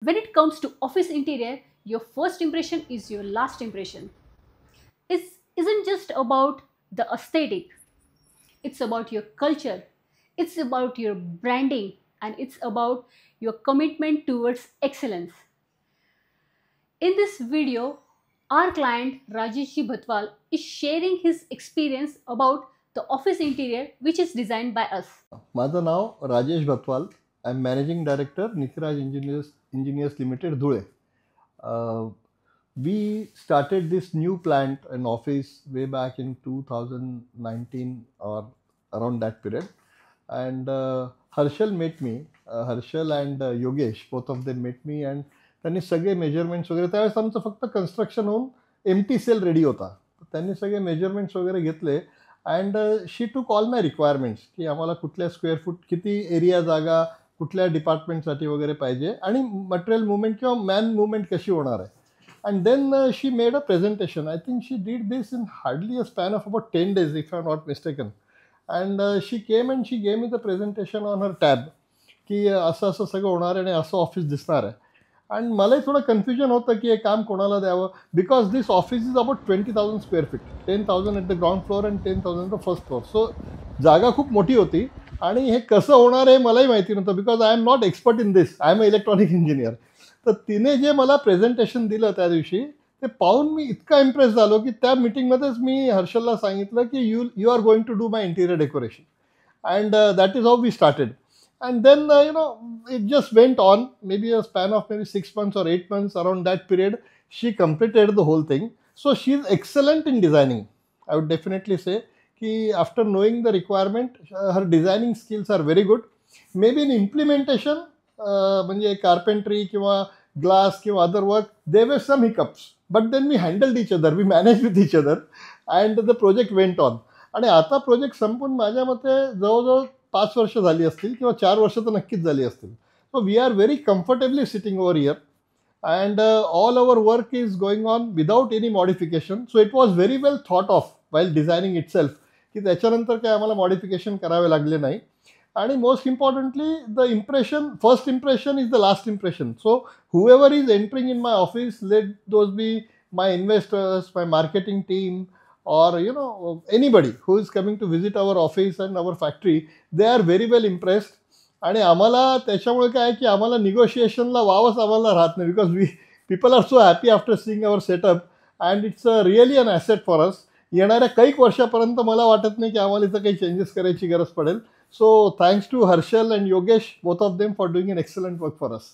When it comes to office interior, your first impression is your last impression. It isn't just about the aesthetic, it's about your culture, it's about your branding, and it's about your commitment towards excellence. In this video, our client Rajesh Ji Bhatwal is sharing his experience about the office interior which is designed by us. माझं नाव Rajesh Bhatwal. I am managing director Nikhraj engineers limited Dhule. We started this new plant and office way back in 2019 or around that period. And Harshal met me. Harshal and Yogesh, both of them met me, and त्यांनी सगळे measurements वगैरे, त्यावेळेस आमचं फक्त construction होऊन empty cell ready होता. त्यांनी सगळे मेजरमेंट्स वगैरे घेतले अँड शी टूक ऑल माय रिक्वायरमेंट्स, की आम्हाला कुठल्या स्क्वेअर फूट किती एरिया जागा कुठल्या डिपार्टमेंटसाठी वगैरे पाहिजे आणि मटेरियल मुवमेंट किंवा मॅन मुवमेंट कशी होणार आहे. And then she made a presentation. I think she did this in hardly a span of about 10 days if I am not mistaken. And she came and she gave me the presentation on her tab, की असं असं सगळं होणार आहे आणि असं office दिसणार आहे. आणि मलाही थोडं कन्फ्युजन होतं की हे काम कोणाला द्यावं, because this office is about 20,000 square feet, 10,000 at the ground floor and 10,000 at the first floor. So जागा खूप मोठी होती आणि हे कसं होणार आहे मलाही माहिती नव्हतं, because I am not expert in this, I am a electronic engineer. तर तिने जे मला प्रेझेंटेशन दिलं त्या दिवशी, ते पाहून मी इतका इम्प्रेस झालो की त्या मीटिंगमध्येच मी हर्षलला सांगितलं की you you are going to do my interior decoration. And that is how we started. And then it just went on, maybe a span of maybe 6 months or 8 months. Around that period she completed the whole thing. So she's excellent in designing, I would definitely say. Ki after knowing the requirement, her designing skills are very good. Maybe in implementation, म्हणजे carpentry किंवा glass किंवा other work, there were some hiccups, but then we handled each other, we managed with each other, and the project went on. आणि आता project संपून माझ्या मते जवळजवळ 5 वर्ष झाली असतील किंवा 4 वर्ष तर नक्कीच झाली असतील. So we are very comfortably sitting over here and all our work is going on without any modification. So it was very well thought of while designing itself, की त्याच्यानंतर काय आम्हाला मॉडिफिकेशन करावे लागले नाही. आणि most importantly the impression, first impression is the last impression. So whoever is entering in my office, let those be my investors, my marketing team, or anybody who is coming to visit our office and our factory, they are very well impressed. आणि आम्हाला त्याच्यामुळे काय की आम्हाला निगोशिएशनला वावच आम्हाला राहत नाही, because we people are so happy after seeing our setup and it's really an asset for us. येणाऱ्या काही वर्षापर्यंत मला वाटत नाही की आम्हाला इथं काही चेंजेस करायची गरज पडेल. So thanks to Harshal and Yogesh, both of them, for doing an excellent work for us.